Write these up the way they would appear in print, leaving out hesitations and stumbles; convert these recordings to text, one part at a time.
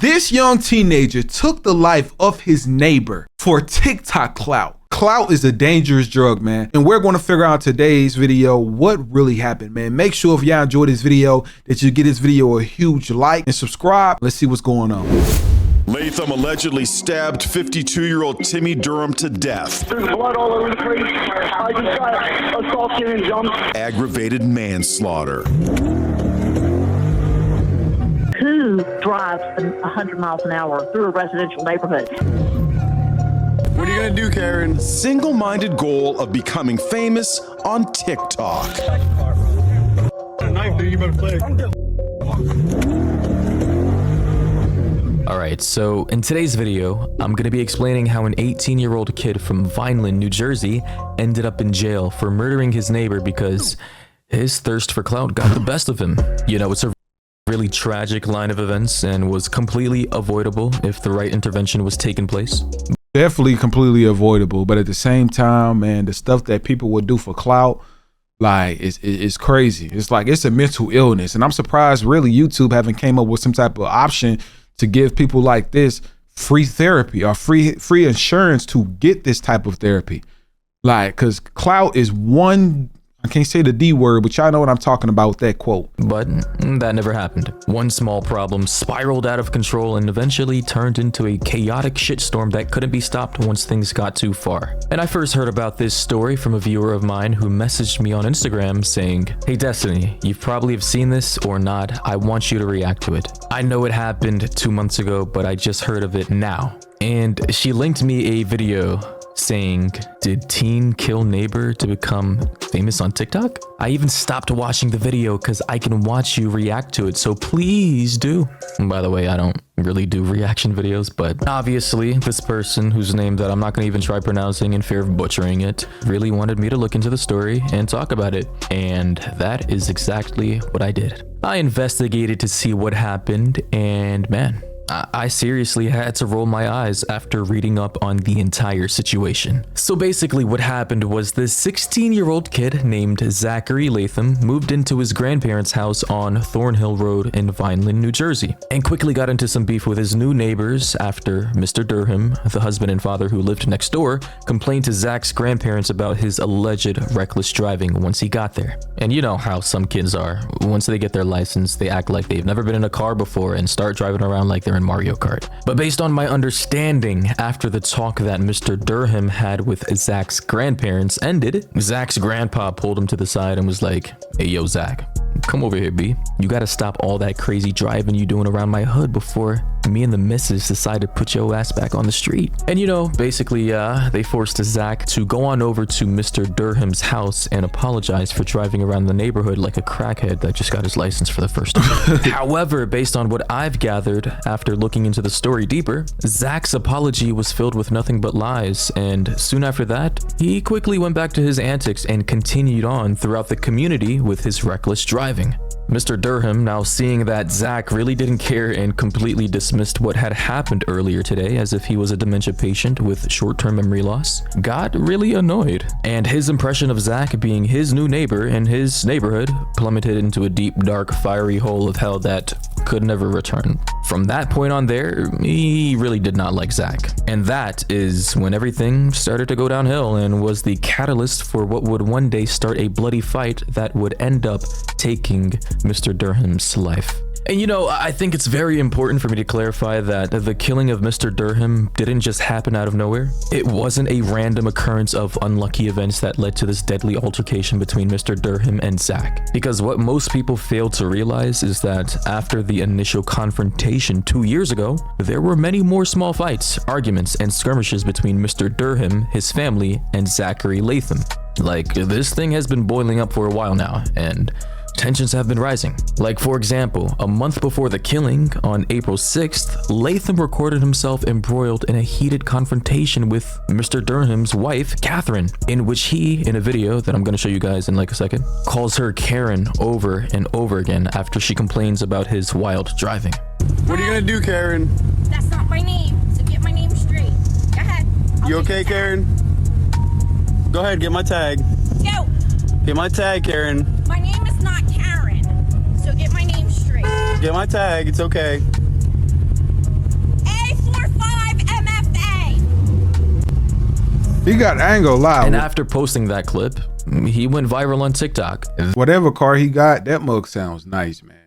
This young teenager took the life of his neighbor for TikTok clout. Clout is a dangerous drug, man. And we're going to figure out today's video what really happened, man. Make sure if y'all enjoyed this video that you give this video a huge like and subscribe. Let's see what's going on. Latham allegedly stabbed 52-year-old Timmy Durham to death. There's blood all over the place. I just got assaulted and jumped. Aggravated manslaughter. Who drives 100 miles an hour through a residential neighborhood? What are you gonna do, Karen? Single-minded goal of becoming famous on TikTok. Alright, so in today's video, I'm going to be explaining how an 18-year-old kid from Vineland, New Jersey ended up in jail for murdering his neighbor because his thirst for clout got the best of him. You know, it's a really tragic line of events and was completely avoidable if the right intervention was taking place. Definitely completely avoidable, but at the same time, man, the stuff that people would do for clout, like, it's crazy. It's like, it's a mental illness, and I'm surprised really YouTube haven't came up with some type of option to give people like this free therapy or free insurance to get this type of therapy. Like, because clout is one, I can't say the D word, but y'all know what I'm talking about with that quote. But that never happened. One small problem spiraled out of control and eventually turned into a chaotic shitstorm that couldn't be stopped once things got too far. And I first heard about this story from a viewer of mine who messaged me on Instagram saying, "Hey Destiny, you probably have seen this or not. I want you to react to it. I know it happened 2 months ago, but I just heard of it now." And she linked me a video saying, "Did teen kill neighbor to become famous on TikTok?" I even stopped watching the video because I can watch you react to it, so please do. And by the way, I don't really do reaction videos, but obviously this person, whose name that I'm not going to even try pronouncing in fear of butchering it, really wanted me to look into the story and talk about it, and that is exactly what I did. I investigated to see what happened, and man, I seriously had to roll my eyes after reading up on the entire situation. So basically what happened was this 16-year-old kid named Zachary Latham moved into his grandparents' house on Thornhill Road in Vineland, New Jersey, and quickly got into some beef with his new neighbors after Mr. Durham, the husband and father who lived next door, complained to Zach's grandparents about his alleged reckless driving once he got there. And you know how some kids are. Once they get their license, they act like they've never been in a car before and start driving around like they're in Mario Kart. But based on my understanding, after the talk that Mr. Durham had with Zach's grandparents ended, Zach's grandpa pulled him to the side and was like, "Hey yo Zach, come over here B. You gotta stop all that crazy driving you doing around my hood before me and the missus decide to put your ass back on the street." And you know, basically they forced Zach to go on over to Mr. Durham's house and apologize for driving around the neighborhood like a crackhead that just got his license for the first time. However, based on what I've gathered after looking into the story deeper, Zach's apology was filled with nothing but lies, and soon after that, he quickly went back to his antics and continued on throughout the community with his reckless driving. Mr. Durham, now seeing that Zach really didn't care and completely dismissed what had happened earlier today as if he was a dementia patient with short-term memory loss, got really annoyed. And his impression of Zach being his new neighbor in his neighborhood plummeted into a deep, dark, fiery hole of hell that could never return. From that point on there, he really did not like Zach. And that is when everything started to go downhill and was the catalyst for what would one day start a bloody fight that would end up taking Mr. Durham's life. And you know, I think it's very important for me to clarify that the killing of Mr. Durham didn't just happen out of nowhere. It wasn't a random occurrence of unlucky events that led to this deadly altercation between Mr. Durham and Zach. Because what most people fail to realize is that after the initial confrontation 2 years ago, there were many more small fights, arguments, and skirmishes between Mr. Durham, his family, and Zachary Latham. Like, this thing has been boiling up for a while now, and tensions have been rising. Like, for example, a month before the killing, on April 6th, Latham recorded himself embroiled in a heated confrontation with Mr. Durham's wife, Catherine, in which he, in a video that I'm going to show you guys in like a second, calls her Karen over and over again after she complains about his wild driving. What are you going to do, Karen? That's not my name, so get my name straight. Go ahead. You okay, Karen? Go ahead, get my tag. Go. Get my tag, Karen. My name is not Karen, so get my name straight. Get my tag, it's okay. He got, I ain't gonna lie. And after posting that clip, he went viral on TikTok. Whatever car he got, that mug sounds nice, man.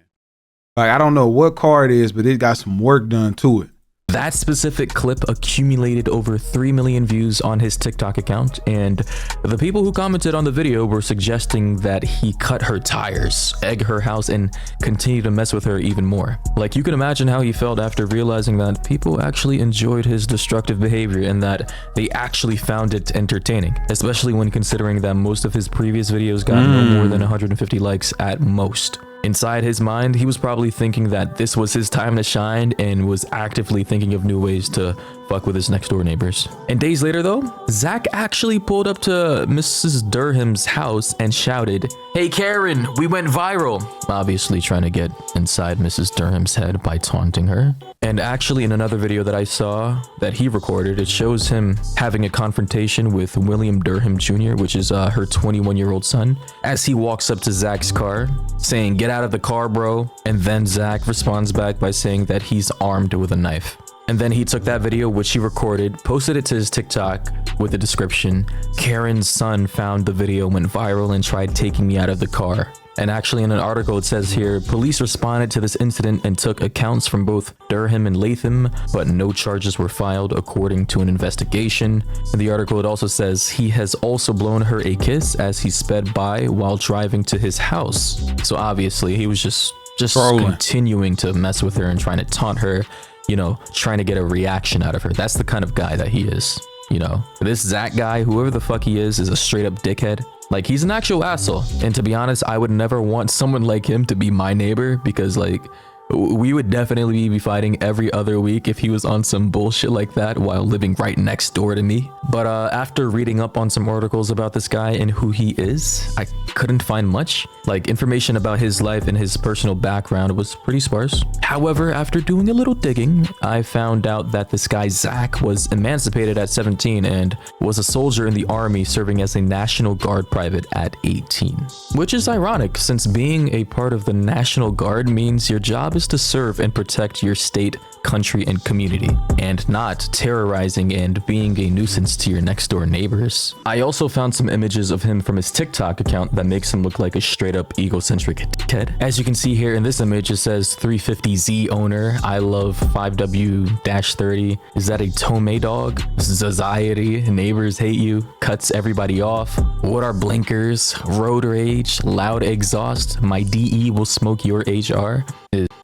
Like, I don't know what car it is, but it got some work done to it. That specific clip accumulated over 3 million views on his TikTok account, and the people who commented on the video were suggesting that he cut her tires, egg her house, and continue to mess with her even more. Like, you can imagine how he felt after realizing that people actually enjoyed his destructive behavior and that they actually found it entertaining, especially when considering that most of his previous videos got no more than 150 likes at most. Inside his mind, he was probably thinking that this was his time to shine and was actively thinking of new ways to fuck with his next door neighbors. And days later though, Zach actually pulled up to Mrs. Durham's house and shouted, "Hey Karen, we went viral." Obviously trying to get inside Mrs. Durham's head by taunting her. And actually in another video that I saw that he recorded, it shows him having a confrontation with William Durham Jr., which is her 21-year-old son, as he walks up to Zach's car saying, "Get out of the car, bro." And then Zach responds back by saying that he's armed with a knife. And then he took that video, which he recorded, posted it to his TikTok with the description, "Karen's son found the video, went viral, and tried taking me out of the car." And actually in an article it says here, police responded to this incident and took accounts from both Durham and Latham, but no charges were filed according to an investigation. In the article it also says he has also blown her a kiss as he sped by while driving to his house. So obviously he was just continuing to mess with her and trying to taunt her, you know, trying to get a reaction out of her. That's the kind of guy that he is. You know, this Zach guy, whoever the fuck he is a straight up dickhead. Like, he's an actual asshole. And to be honest, I would never want someone like him to be my neighbor, because like, we would definitely be fighting every other week if he was on some bullshit like that while living right next door to me. But after reading up on some articles about this guy and who he is, I couldn't find much. Like, information about his life and his personal background was pretty sparse. However, after doing a little digging, I found out that this guy Zach was emancipated at 17 and was a soldier in the army serving as a National Guard private at 18. Which is ironic, since being a part of the National Guard means your job is to serve and protect your state, country, and community, and not terrorizing and being a nuisance to your next door neighbors. I also found some images of him from his TikTok account that makes him look like a straight up egocentric dickhead. As you can see here in this image, it says 350Z owner, I love 5W-30. Is that a Tome dog? Society, neighbors hate you, cuts everybody off. What are blinkers? Road rage, loud exhaust, my DE will smoke your HR.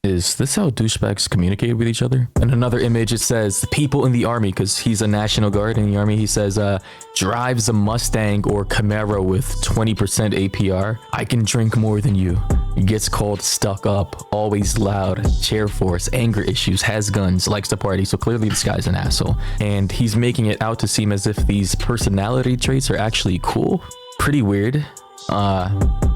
Is this how douchebags communicate with each other? And another image, it says people in the army, because he's a National Guard in the army. He says, drives a Mustang or Camaro with 20% APR. I can drink more than you. Gets called stuck up, always loud, chair force, anger issues, has guns, likes to party. So clearly this guy's an asshole. And he's making it out to seem as if these personality traits are actually cool. Pretty weird.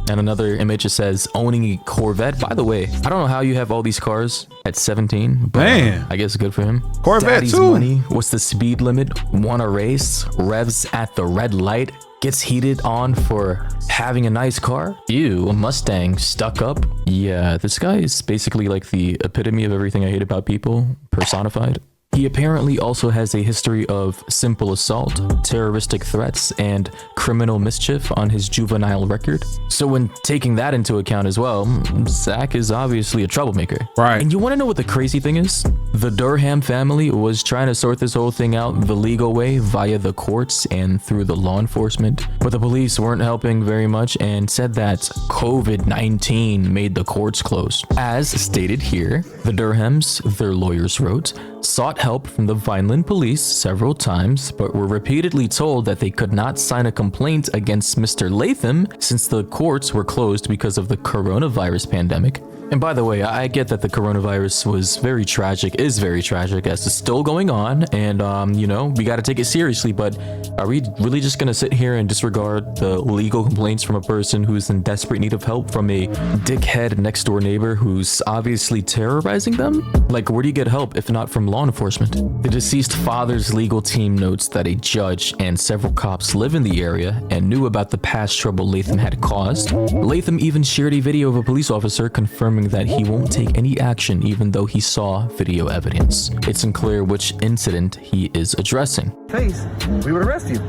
And another image, it says owning a Corvette. By the way, I don't know how you have all these cars at 17, but man, I guess good for him. Corvette Daddy's too. Money. What's the speed limit? Want a race? Revs at the red light. Gets heated on for having a nice car. Ew, a Mustang stuck up. Yeah, this guy is basically like the epitome of everything I hate about people personified. He apparently also has a history of simple assault, terroristic threats, and criminal mischief on his juvenile record. So when taking that into account as well, Zach is obviously a troublemaker. Right. And you want to know what the crazy thing is? The Durham family was trying to sort this whole thing out the legal way via the courts and through the law enforcement, but the police weren't helping very much and said that COVID-19 made the courts close. As stated here, the Durhams, their lawyers wrote, sought help from the Vineland police several times, but were repeatedly told that they could not sign a complaint against Mr. Latham since the courts were closed because of the coronavirus pandemic. And by the way, I get that the coronavirus was very tragic, is very tragic, as it's still going on, and you know, we got to take it seriously, but are we really just going to sit here and disregard the legal complaints from a person who's in desperate need of help from a dickhead next door neighbor who's obviously terrorizing them? Like, where do you get help if not from law enforcement? The deceased father's legal team notes that a judge and several cops live in the area and knew about the past trouble Latham had caused. Latham even shared a video of a police officer confirming confirming that he won't take any action even though he saw video evidence. It's unclear which incident he is addressing. Face, we would arrest you.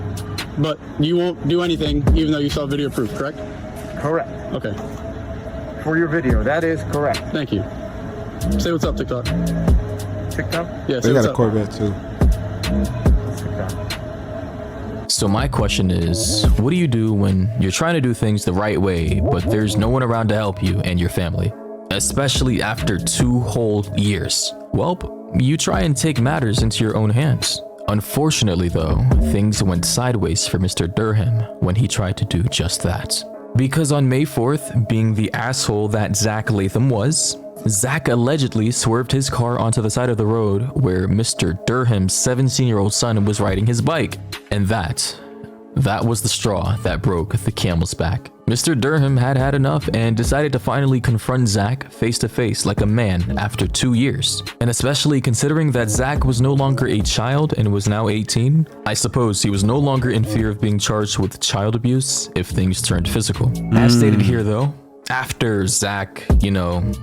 But you won't do anything even though you saw video proof, correct? Correct. Okay. For your video, that is correct. Thank you. Say what's up, TikTok. TikTok? Yeah, They say got what's a up. Corvette too. TikTok. So my question is, what do you do when you're trying to do things the right way, but there's no one around to help you and your family? Especially after 2 whole years. Well, you try and take matters into your own hands. Unfortunately though, things went sideways for Mr. Durham when he tried to do just that. Because on May 4th, being the asshole that Zach Latham was, Zach allegedly swerved his car onto the side of the road where Mr. Durham's 17-year-old son was riding his bike. And that was the straw that broke the camel's back. Mr. Durham had had enough and decided to finally confront Zach face to face like a man after 2 years. And especially considering that Zach was no longer a child and was now 18, I suppose he was no longer in fear of being charged with child abuse if things turned physical. As stated here though, after Zach,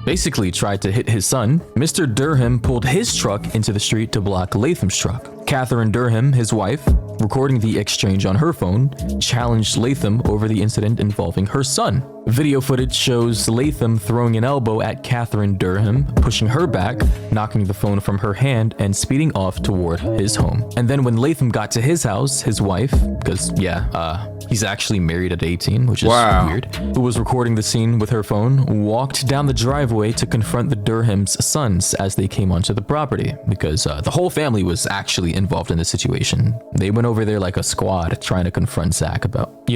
basically tried to hit his son, Mr. Durham pulled his truck into the street to block Latham's truck. Catherine Durham, his wife, recording the exchange on her phone, challenged Latham over the incident involving her son. Video footage shows Latham throwing an elbow at Catherine Durham, pushing her back, knocking the phone from her hand, and speeding off toward his home. And then when Latham got to his house, his wife, because he's actually married at 18, which is weird, who was recording the scene with her phone, walked down the driveway to confront the Durham's sons as they came onto the property, because the whole family was actually involved in the situation. They went over there like a squad trying to confront Zach about,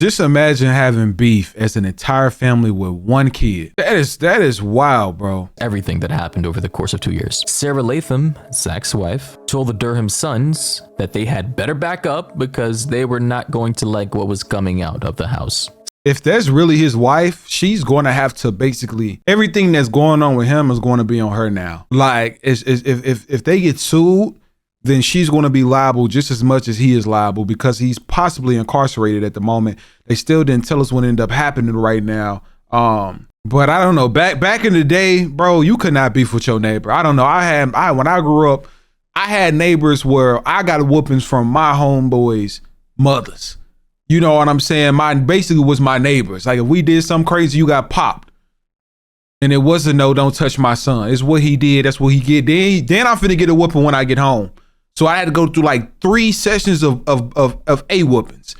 Just imagine having beef as an entire family with one kid. That is wild, bro. everything that happened over the course of 2 years. Sarah Latham, Zach's wife, told the Durham sons that they had better back up because they were not going to like what was coming out of the house. If that's really his wife, she's going to have to basically, everything that's going on with him is going to be on her now. Like, if they get sued, then she's going to be liable just as much as he is liable because he's possibly incarcerated at the moment. They still didn't tell us what ended up happening right now. But I don't know. Back in the day, bro, you could not beef with your neighbor. I don't know. When I grew up, I had neighbors where I got whoopings from my homeboys' mothers. You know what I'm saying? Mine basically was my neighbors. Like if we did something crazy, you got popped. And it wasn't no, don't touch my son. It's what he did. That's what he get. Then I'm finna get a whooping when I get home. So I had to go through like 3 sessions of A whoopings.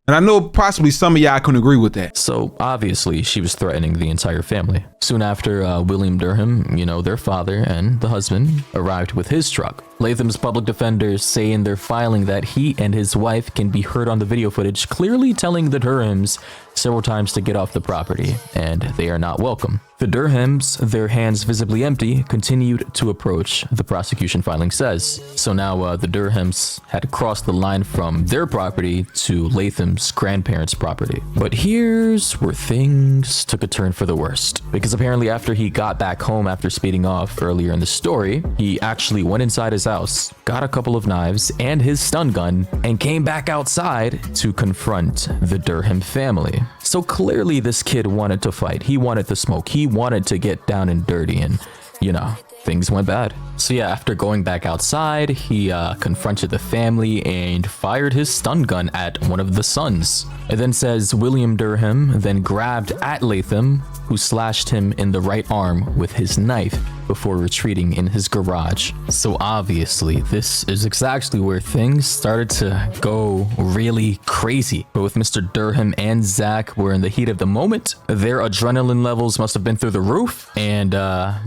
And I know possibly some of y'all couldn't agree with that. So obviously she was threatening the entire family. Soon after, William Durham, their father and the husband, arrived with his truck. Latham's public defenders say in their filing that he and his wife can be heard on the video footage clearly telling the Durhams several times to get off the property, and they are not welcome. The Durhams, their hands visibly empty, continued to approach, the prosecution filing says. So now the Durhams had crossed the line from their property to Latham's grandparents' property. But here's where things took a turn for the worst. Because apparently after he got back home after speeding off earlier in the story, he actually went inside his house, got a couple of knives and his stun gun, and came back outside to confront the Durham family. So clearly this kid wanted to fight. He wanted to smoke. He wanted to get down and dirty, and things went bad. So yeah, after going back outside, he confronted the family and fired his stun gun at one of the sons. It then says William Durham then grabbed at Latham, who slashed him in the right arm with his knife before retreating in his garage. So obviously this is exactly where things started to go really crazy. Both Mr. Durham and Zach were in the heat of the moment. Their adrenaline levels must have been through the roof, and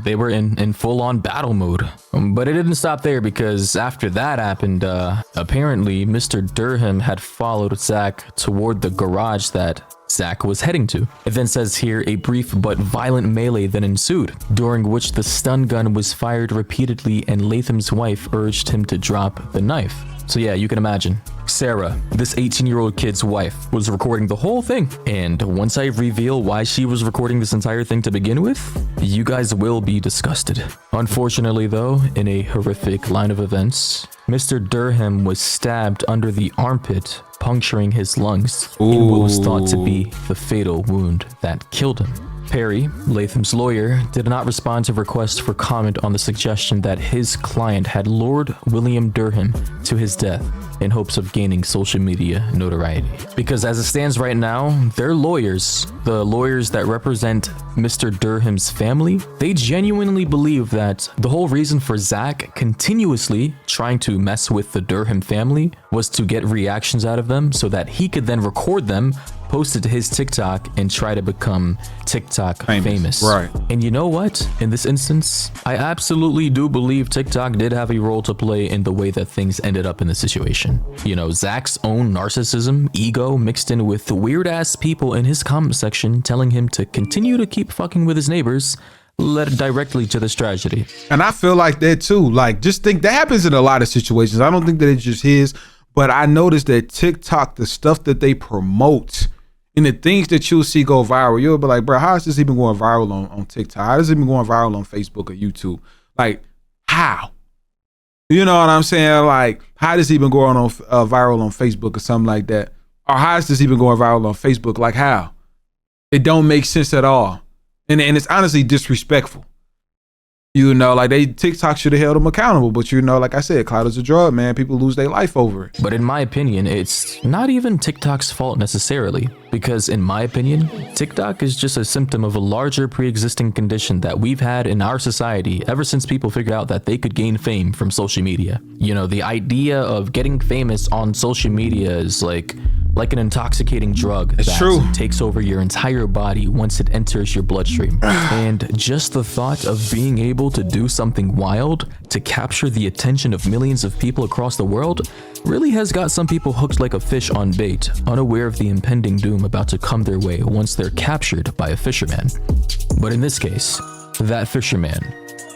they were in full-on battle mode. But it didn't stop there, because after that happened, apparently Mr. Durham had followed Zach toward the garage that Zach was heading to. It then says here a brief but violent melee then ensued, during which the stun gun was fired repeatedly and Latham's wife urged him to drop the knife. So yeah, you can imagine. Sarah, this 18-year-old kid's wife, was recording the whole thing. And once I reveal why she was recording this entire thing to begin with, you guys will be disgusted. Unfortunately though, in a horrific line of events, Mr. Durham was stabbed under the armpit, puncturing his lungs in what was thought to be the fatal wound that killed him. Perry, Latham's lawyer, did not respond to requests for comment on the suggestion that his client had lured William Durham to his death in hopes of gaining social media notoriety. Because as it stands right now, their lawyers, the lawyers that represent Mr. Durham's family, they genuinely believe that the whole reason for Zach continuously trying to mess with the Durham family was to get reactions out of them so that he could then record them, post it to his TikTok, and try to become TikTok famous. Right. And you know what? In this instance, I absolutely do believe TikTok did have a role to play in the way that things ended up in the situation. You know, Zach's own narcissism, ego, mixed in with the weird ass people in his comment section telling him to continue to keep fucking with his neighbors, led directly to this tragedy. And I feel like that too. Like, just think that happens in a lot of situations. I don't think that it's just his, but I noticed that TikTok, the stuff that they promote and the things that you'll see go viral, you'll be like, bro, how is this even going viral on TikTok? How is it even going viral on Facebook or YouTube? Like, how? You know what I'm saying? Like, how does it even go on viral on Facebook or something like that? Or how is this even going viral on Facebook? Like, how? It don't make sense at all. And it's honestly disrespectful. You know, like TikTok should have held them accountable, but you know, like I said, clout is a drug, man. People lose their life over it. But in my opinion, it's not even TikTok's fault necessarily, because in my opinion, TikTok is just a symptom of a larger pre-existing condition that we've had in our society ever since people figured out that they could gain fame from social media. You know, the idea of getting famous on social media is like an intoxicating drug that takes over your entire body once it enters your bloodstream. And just the thought of being able to do something wild to capture the attention of millions of people across the world really has got some people hooked like a fish on bait, unaware of the impending doom about to come their way once they're captured by a fisherman. But in this case, that fisherman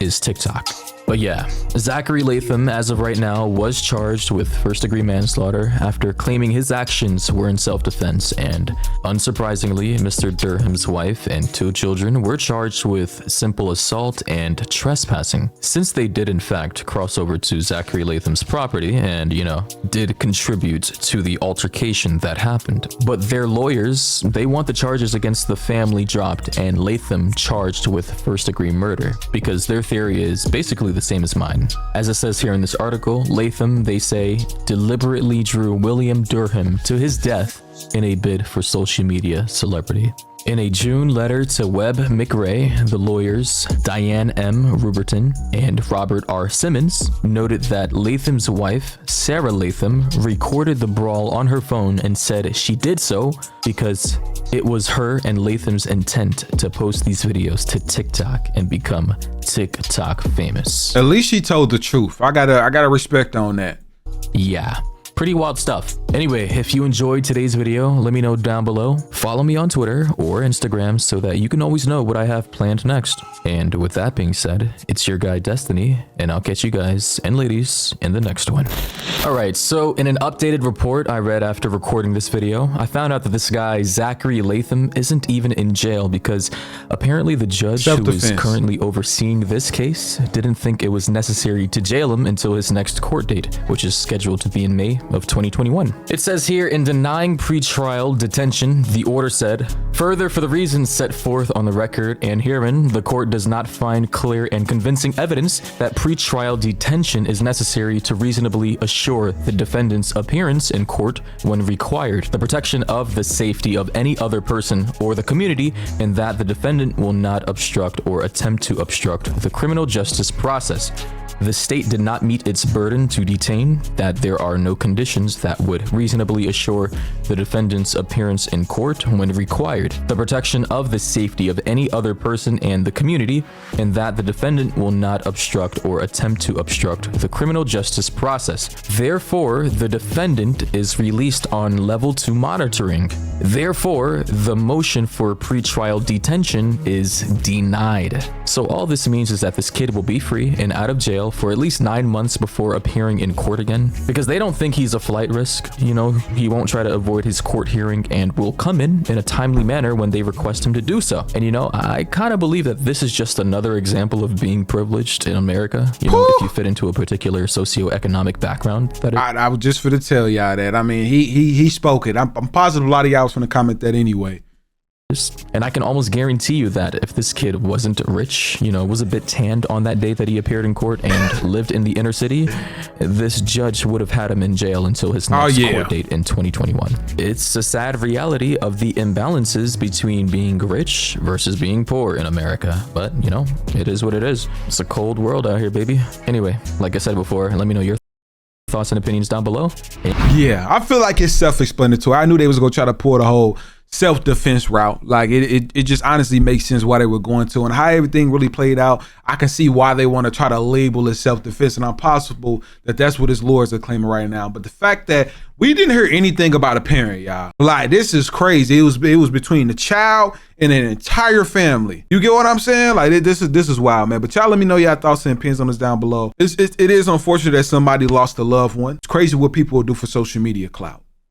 is TikTok. But yeah, Zachary Latham, as of right now, was charged with first-degree manslaughter after claiming his actions were in self-defense, and unsurprisingly, Mr. Durham's wife and 2 children were charged with simple assault and trespassing, since they did in fact cross over to Zachary Latham's property and, you know, did contribute to the altercation that happened. But their lawyers, they want the charges against the family dropped and Latham charged with first-degree murder, because their theory is basically the same as mine. As it says here in this article, Latham, they say, deliberately drew William Durham to his death in a bid for social media celebrity. In a June letter to Webb McRae, the lawyers Diane M. Ruberton and Robert R. Simmons noted that Latham's wife, Sarah Latham, recorded the brawl on her phone and said she did so because it was her and Latham's intent to post these videos to TikTok and become TikTok famous. At least she told the truth. I gotta respect on that. Yeah. Pretty wild stuff. Anyway, if you enjoyed today's video, let me know down below. Follow me on Twitter or Instagram so that you can always know what I have planned next. And with that being said, it's your guy Destiny, and I'll catch you guys and ladies in the next one. Alright, so in an updated report I read after recording this video, I found out that this guy, Zachary Latham, isn't even in jail because apparently the judge who is currently overseeing this case didn't think it was necessary to jail him until his next court date, which is scheduled to be in May of 2021. It says here, in denying pretrial detention, the order said, further, for the reasons set forth on the record and herein, the court does not find clear and convincing evidence that pretrial detention is necessary to reasonably assure the defendant's appearance in court when required, the protection of the safety of any other person or the community, and that the defendant will not obstruct or attempt to obstruct the criminal justice process. The state did not meet its burden to detain, that there are no conditions that would reasonably assure the defendant's appearance in court when required, the protection of the safety of any other person and the community, and that the defendant will not obstruct or attempt to obstruct the criminal justice process. Therefore, the defendant is released on level 2 monitoring. Therefore, the motion for pretrial detention is denied. So all this means is that this kid will be free and out of jail for at least 9 months before appearing in court again, because they don't think he's a flight risk. You know, he won't try to avoid his court hearing and will come in a timely manner when they request him to do so. And you know, I kind of believe that this is just another example of being privileged in America. You know, if you fit into a particular socioeconomic background. That I was just for to tell y'all that. I mean, he spoke it. I'm positive a lot of y'all was going to comment that anyway. And I can almost guarantee you that if this kid wasn't rich, you know, was a bit tanned on that day that he appeared in court and lived in the inner city, this judge would have had him in jail until his next court date in 2021. It's a sad reality of the imbalances between being rich versus being poor in America. But, you know, it is what it is. It's a cold world out here, baby. Anyway, like I said before, let me know your thoughts and opinions down below. Yeah, I feel like it's self-explanatory. I knew they was gonna try to pull the whole self-defense route. Like it just honestly makes sense why they were going to, and how everything really played out. I can see why they want to try to label it self-defense, and impossible that that's what his lawyers are claiming right now. But the fact that we didn't hear anything about a parent, y'all, like, this is crazy. It was between the child and an entire family. You get what I'm saying? Like, this is wild, man. But y'all let me know your thoughts and opinions on this down below. It is unfortunate that somebody lost a loved one. It's crazy what people will do for social media clout.